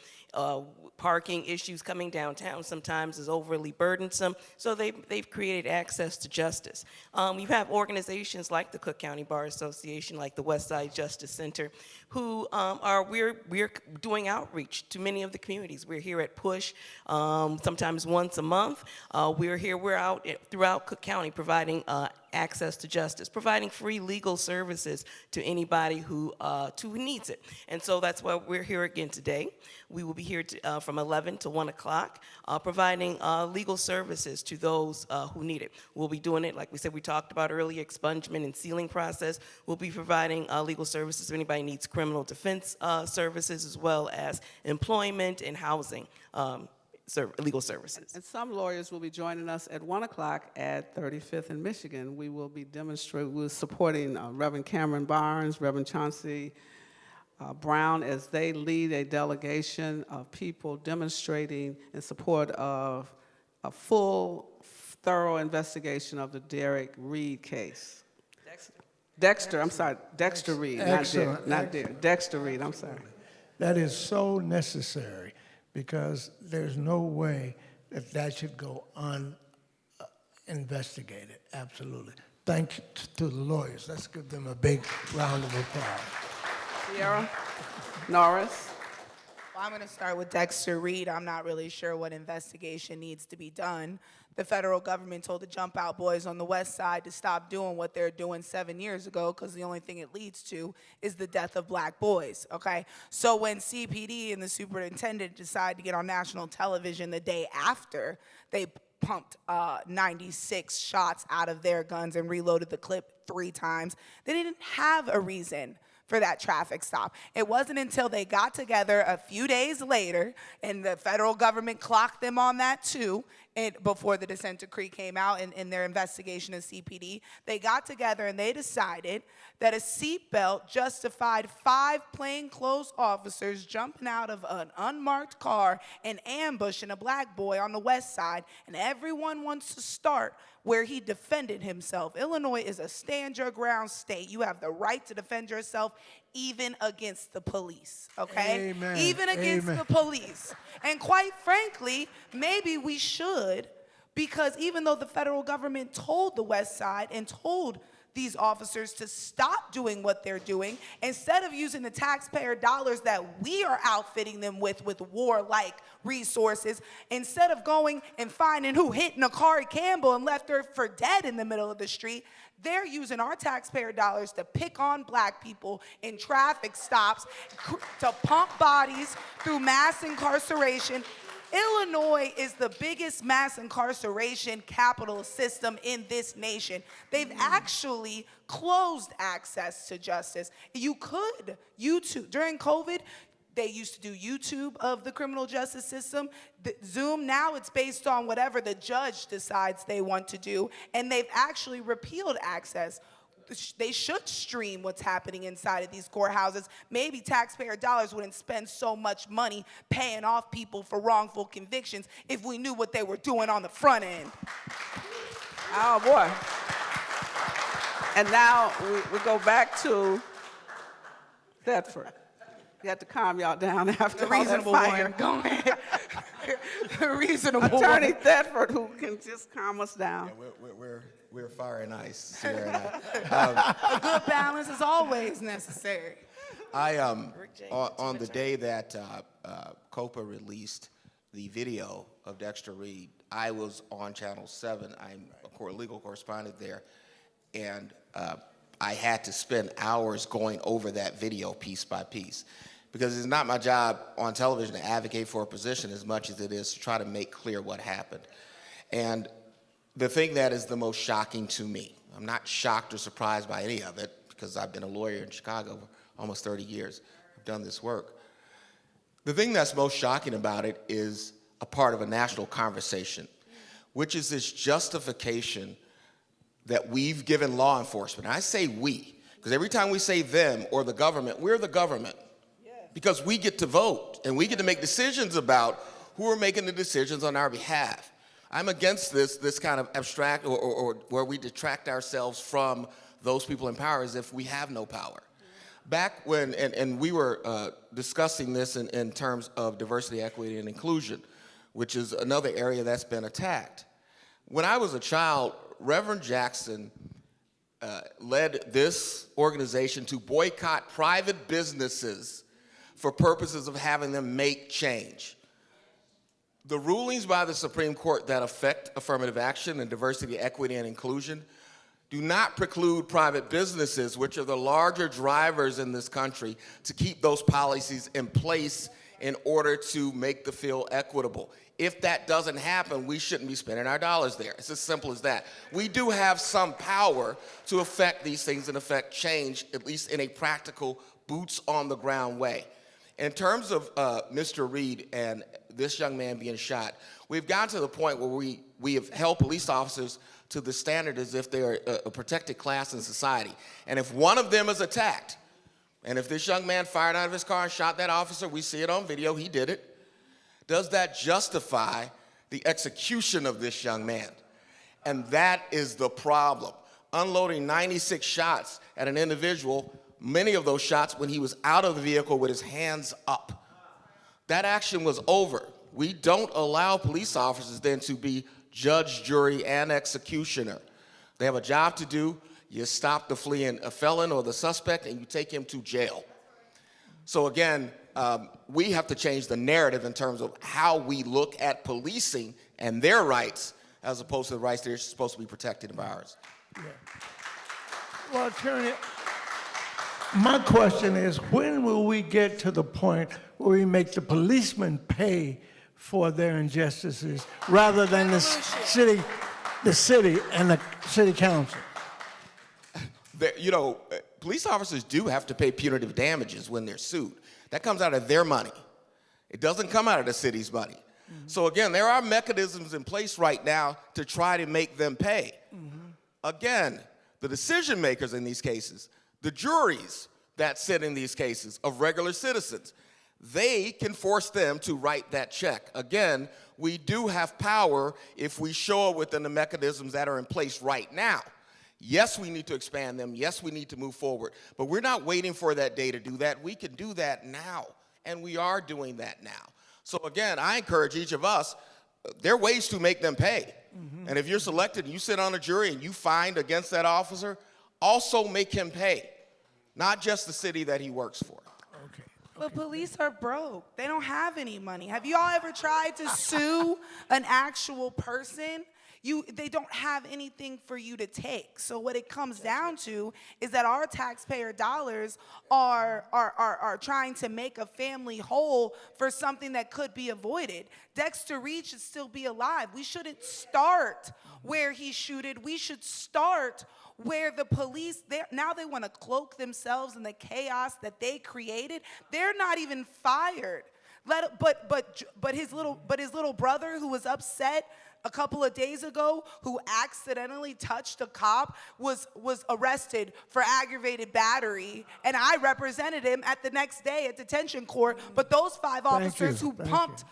parking issues coming downtown sometimes is overly burdensome. So they've created access to justice. You have organizations like the Cook County Bar Association, like the West Side Justice Center, who we're doing outreach to many of the communities. We're here at Push sometimes once a month. We're out throughout Cook County providing access to justice, providing free legal services to anybody who needs it. And so that's why we're here again today. We will be here from 11 to 1 o'clock, providing legal services to those who need it. We'll be doing it, like we said, we talked about earlier, expungement and sealing process. We'll be providing legal services if anybody needs criminal defense services, as well as employment and housing legal services. And some lawyers will be joining us at 1 o'clock at 35th in Michigan. We will be we're supporting Reverend Cameron Barnes, Reverend Chauncey Brown, as they lead a delegation of people demonstrating in support of a full, thorough investigation of the Dexter Reed case. Dexter Reed, not Derek. Dexter Reed, I'm sorry. That is so necessary, because there's no way that should go uninvestigated, absolutely. Thank you to the lawyers. Let's give them a big round of applause. Sierra Norris. Well, I'm going to start with Dexter Reed. I'm not really sure what investigation needs to be done. The federal government told the Jump Out boys on the West Side to stop doing what they're doing 7 years ago because the only thing it leads to is the death of black boys, okay? So when CPD and the superintendent decide to get on national television the day after they pumped 96 shots out of their guns and reloaded the clip 3 times, they didn't have a reason for that traffic stop. It wasn't until they got together a few days later, and the federal government clocked them on that too, and before the consent decree came out in their investigation of CPD, they got together and they decided that a seatbelt justified 5 plainclothes officers jumping out of an unmarked car and ambushing a black boy on the West Side, and everyone wants to start where he defended himself. Illinois is a stand your ground state. You have the right to defend yourself even against the police, okay? Amen. Even against Amen. the police. And quite frankly, maybe we should, because even though the federal government told the West Side and told these officers to stop doing what they're doing, instead of using the taxpayer dollars that we are outfitting them with warlike resources, instead of going and finding who hit Nakari Campbell and left her for dead in the middle of the street, they're using our taxpayer dollars to pick on black people in traffic stops, to pump bodies through mass incarceration. Illinois is the biggest mass incarceration capital system in this nation. They've actually closed access to justice. You could, YouTube, during COVID, they used to do YouTube of the criminal justice system. Zoom, now it's based on whatever the judge decides they want to do, and they've actually repealed access. They should stream what's happening inside of these courthouses. Maybe taxpayer dollars wouldn't spend so much money paying off people for wrongful convictions if we knew what they were doing on the front end. Oh, boy. And now we go back to Thetford. You have to calm y'all down after The reasonable all that fire. one. Go ahead. The reasonable Attorney one. Thetford, who can just calm us down. Yeah, we're fire and ice, Sierra and I. A good balance is always necessary. On the day that COPA released the video of Dexter Reed, I was on Channel 7. I'm a legal correspondent there, and I had to spend hours going over that video piece by piece, because it's not my job on television to advocate for a position as much as it is to try to make clear what happened. And the thing that is the most shocking to me, I'm not shocked or surprised by any of it, because I've been a lawyer in Chicago for almost 30 years. I've done this work. The thing that's most shocking about it is a part of a national conversation, which is this justification that we've given law enforcement. And I say we, because every time we say them or the government, we're the government. Because we get to vote, and we get to make decisions about who are making the decisions on our behalf. I'm against this kind of abstract or where we detract ourselves from those people in power as if we have no power. Back when, and we were discussing this in terms of diversity, equity, and inclusion, which is another area that's been attacked. When I was a child, Reverend Jackson led this organization to boycott private businesses for purposes of having them make change. The rulings by the Supreme Court that affect affirmative action and diversity, equity, and inclusion do not preclude private businesses, which are the larger drivers in this country, to keep those policies in place in order to make the field equitable. If that doesn't happen, we shouldn't be spending our dollars there. It's as simple as that. We do have some power to affect these things and affect change, at least in a practical, boots-on-the-ground way. In terms of Mr. Reed and this young man being shot, we've gotten to the point where we have held police officers to the standard as if they're a protected class in society. And if one of them is attacked, and if this young man fired out of his car and shot that officer, we see it on video, he did it, does that justify the execution of this young man? And that is the problem. Unloading 96 shots at an individual, many of those shots when he was out of the vehicle with his hands up. That action was over. We don't allow police officers then to be judge, jury, and executioner. They have a job to do. You stop the fleeing felon or the suspect and you take him to jail. So again, we have to change the narrative in terms of how we look at policing and their rights as opposed to the rights they're supposed to be protected of ours. Yeah. Well, Attorney, my question is, when will we get to the point where we make the policemen pay for their injustices rather than the city and the city council? You know, police officers do have to pay punitive damages when they're sued. That comes out of their money. It doesn't come out of the city's money. So again, there are mechanisms in place right now to try to make them pay. Again, the decision makers in these cases, the juries that sit in these cases of regular citizens, they can force them to write that check. Again, we do have power if we show it within the mechanisms that are in place right now. Yes, we need to expand them. Yes, we need to move forward. But we're not waiting for that day to do that. We can do that now, and we are doing that now. So again, I encourage each of us, there are ways to make them pay. And if you're selected and you sit on a jury and you find against that officer, also make him pay, not just the city that he works for. But police are broke. They don't have any money. Have you all ever tried to sue an actual person? They don't have anything for you to take. So what it comes down to is that our taxpayer dollars are trying to make a family whole for something that could be avoided. Dexter Reed should still be alive. We shouldn't start where he shooted. We should start where the police, now they want to cloak themselves in the chaos that they created. They're not even fired. But his little brother, who was upset a couple of days ago, who accidentally touched a cop, was arrested for aggravated battery, and I represented him at the next day at detention court. But those 5 officers who pumped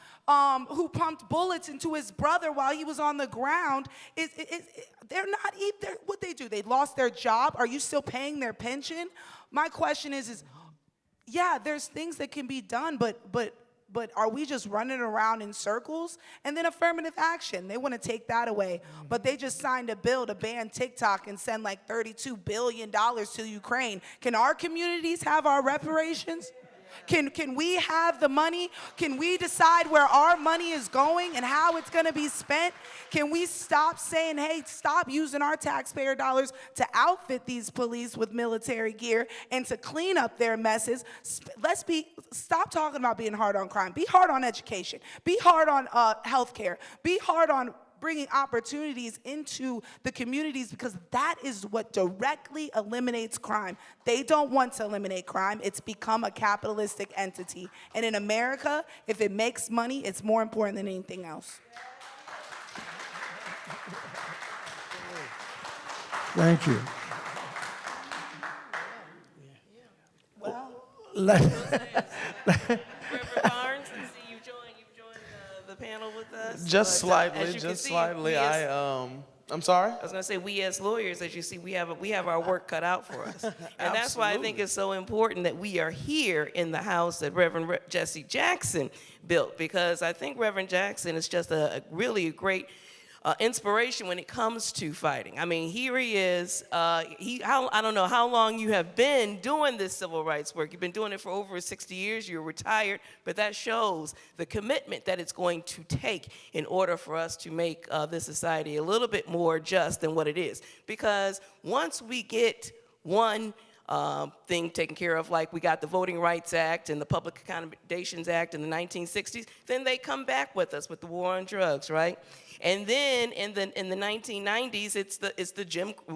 bullets into his brother while he was on the ground, they're not even, what they do? They lost their job. Are you still paying their pension? My question is yeah, there's things that can be done, but are we just running around in circles? And then affirmative action, they want to take that away. But they just signed a bill to ban TikTok and send like $32 billion to Ukraine. Can our communities have our reparations? Can we have the money? Can we decide where our money is going and how it's going to be spent? Can we stop saying, hey, stop using our taxpayer dollars to outfit these police with military gear and to clean up their messes? Stop talking about being hard on crime. Be hard on education. Be hard on healthcare. Be hard on bringing opportunities into the communities, because that is what directly eliminates crime. They don't want to eliminate crime. It's become a capitalistic entity. And in America, if it makes money, it's more important than anything else. Thank you. Well, Reverend Barnes, I see you've joined the panel with us. Just slightly. I'm sorry? I was going to say, we as lawyers, as you see, we have our work cut out for us. And that's why I think it's so important that we are here in the house that Reverend Jesse Jackson built, because I think Reverend Jackson is just a really great inspiration when it comes to fighting. I mean, here he is. I don't know how long you have been doing this civil rights work. You've been doing it for over 60 years. You're retired, but that shows the commitment that it's going to take in order for us to make this society a little bit more just than what it is. Because once we get one thing taken care of, like we got the Voting Rights Act and the Public Accommodations Act in the 1960s, then they come back with us with the war on drugs, right? And then in the 1990s,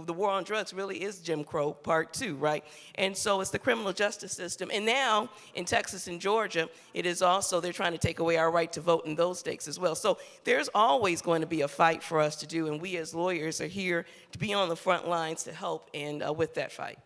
the war on drugs really is Jim Crow Part 2, right? And so it's the criminal justice system. And now in Texas and Georgia, it is also, they're trying to take away our right to vote in those states as well. So there's always going to be a fight for us to do, and we as lawyers are here to be on the front lines to help and with that fight.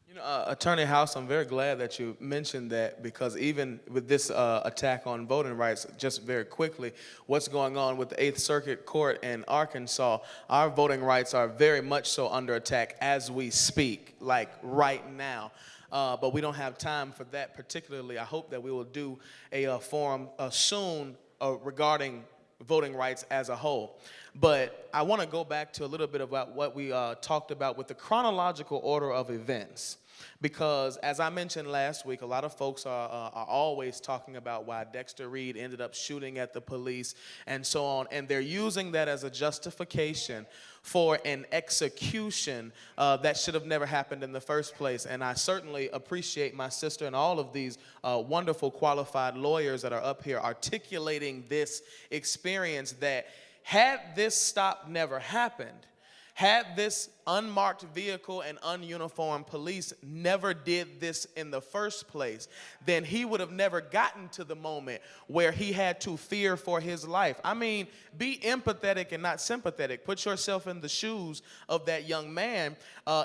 You know, Attorney House, I'm very glad that you mentioned that, because even with this attack on voting rights, just very quickly, what's going on with the 8th Circuit Court in Arkansas, our voting rights are very much so under attack as we speak, like right now. But we don't have time for that particularly. I hope that we will do a forum soon regarding voting rights as a whole. But I want to go back to a little bit about what we talked about with the chronological order of events. Because as I mentioned last week, a lot of folks are always talking about why Dexter Reed ended up shooting at the police and so on, and they're using that as a justification for an execution that should have never happened in the first place. And I certainly appreciate my sister and all of these wonderful qualified lawyers that are up here articulating this experience, that had this stop never happened, had this unmarked vehicle and ununiformed police never did this in the first place, then he would have never gotten to the moment where he had to fear for his life. I mean, be empathetic and not sympathetic. Put yourself in the shoes of that young man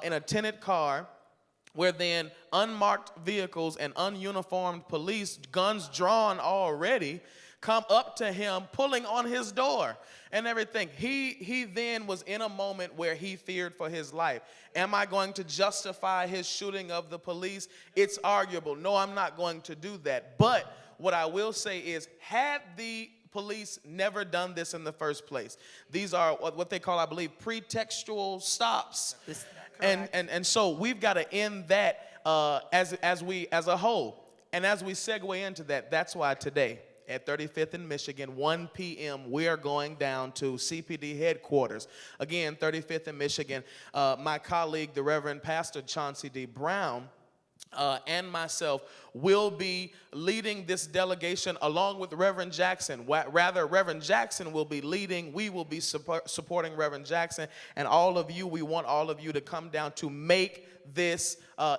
in a tinted car, where then unmarked vehicles and ununiformed police, guns drawn already, come up to him, pulling on his door and everything. He then was in a moment where he feared for his life. Am I going to justify his shooting of the police? It's arguable. No, I'm not going to do that. But what I will say is, had the police never done this in the first place, these are what they call, I believe, pretextual stops. And so we've got to end that as a whole. And as we segue into that, that's why today, at 35th and Michigan, 1 p.m., we are going down to CPD headquarters. Again, 35th and Michigan. My colleague, the Reverend Pastor Chauncey D. Brown, and myself will be leading this delegation along with Reverend Jackson. Rather, Reverend Jackson will be leading. We will be supporting Reverend Jackson. And all of you, we want all of you to come down to make this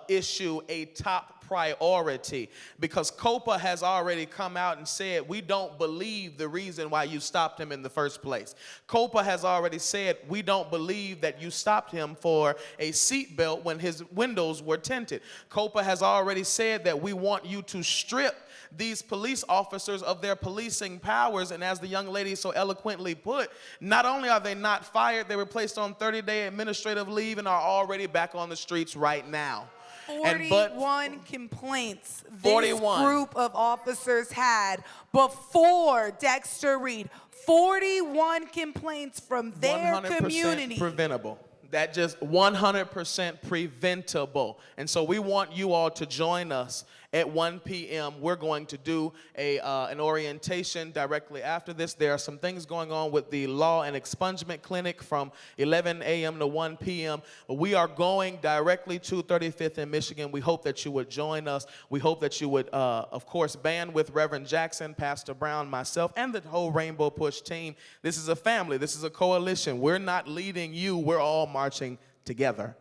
issue a top priority, because COPA has already come out and said, we don't believe the reason why you stopped him in the first place. COPA has already said, we don't believe that you stopped him for a seatbelt when his windows were tinted. COPA has already said that we want you to strip these police officers of their policing powers, and as the young lady so eloquently put, not only are they not fired, they were placed on 30-day administrative leave and are already back on the streets right now. 41 complaints this 41. group of officers had before Dexter Reed. 41 complaints from their 100% community. preventable. That just 100% preventable. And so we want you all to join us at 1 p.m. We're going to do an orientation directly after this. There are some things going on with the Law and Expungement Clinic from 11 a.m. to 1 p.m. But we are going directly to 35th in Michigan. We hope that you would join us. We hope that you would, of course, band with Reverend Jackson, Pastor Brown, myself, and the whole Rainbow Push team. This is a family. This is a coalition. We're not leading you. We're all marching together.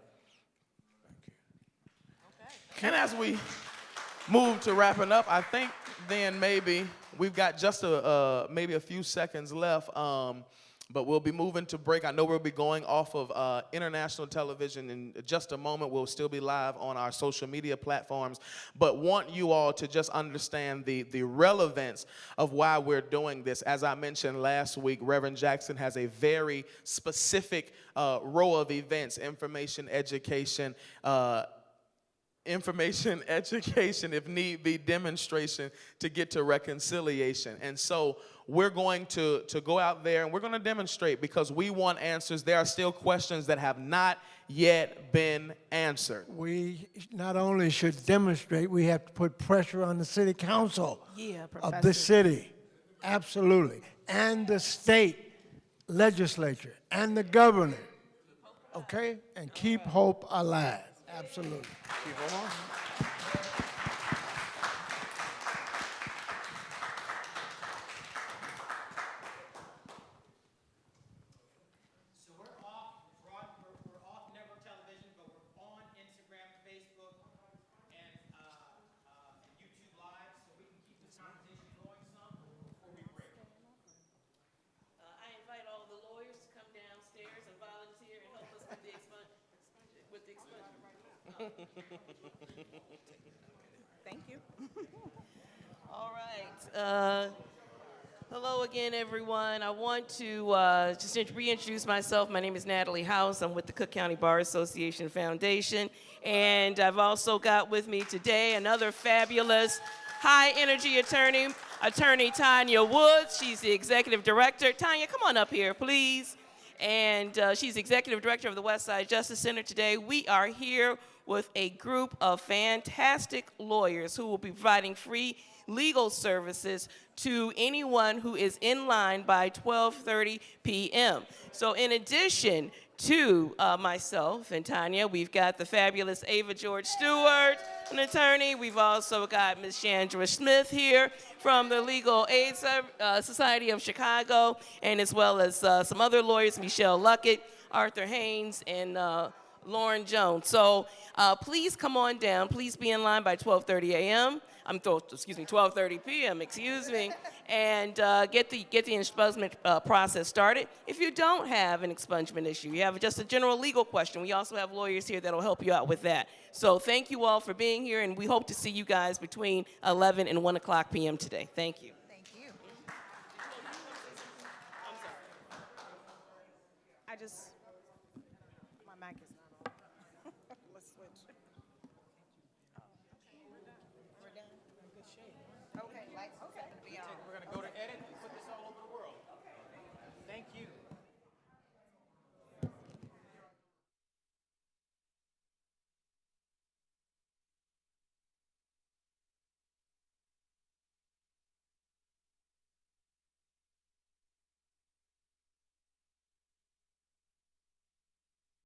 Okay. And as we move to wrapping up, I think then maybe we've got just maybe a few seconds left, but we'll be moving to break. I know we'll be going off of international television in just a moment. We'll still be live on our social media platforms, but want you all to just understand the relevance of why we're doing this. As I mentioned last week, Reverend Jackson has a very specific row of events: information, education, if need be, demonstration, to get to reconciliation. And so we're going to go out there and we're going to demonstrate, because we want answers. There are still questions that have not yet been answered. We not only should demonstrate, we have to put pressure on the city council of the city, absolutely, and the state legislature and the governor, okay? And keep hope alive. Absolutely. Keep on. So we're off network television, but we're on Instagram, Facebook, and YouTube Live, so we can keep this conversation going some before we break. I invite all the lawyers to come downstairs and volunteer and help us with the expungement. Thank you. All right. Hello again, everyone. I want to just reintroduce myself. My name is Natalie House. I'm with the Cook County Bar Association Foundation. And I've also got with me today another fabulous high-energy attorney, Attorney Tanya Woods. She's the executive director. Tanya, come on up here, please. And she's executive director of the West Side Justice Center. Today we are here with a group of fantastic lawyers who will be providing free legal services to anyone who is in line by 12:30 p.m. So in addition to myself and Tanya, we've got the fabulous Ava George Stewart, an attorney. We've also got Ms. Chandra Smith here from the Legal Aid Society of Chicago, and as well as some other lawyers, Michelle Luckett, Arthur Haynes, and Lauren Jones. So please come on down. Please be in line by 12:30 a.m. 12:30 p.m. Excuse me, and get the expungement process started. If you don't have an expungement issue, you have just a general legal question, we also have lawyers here that'll help you out with that. So thank you all for being here, and we hope to see you guys between 11 and 1 o'clock p.m. today. Thank you. Thank you. I'm sorry. I just, my mic is not on. Let's switch. We're done? We're in good shape. Okay, lights okay. We're going to go to edit and put this all over the world. Thank you.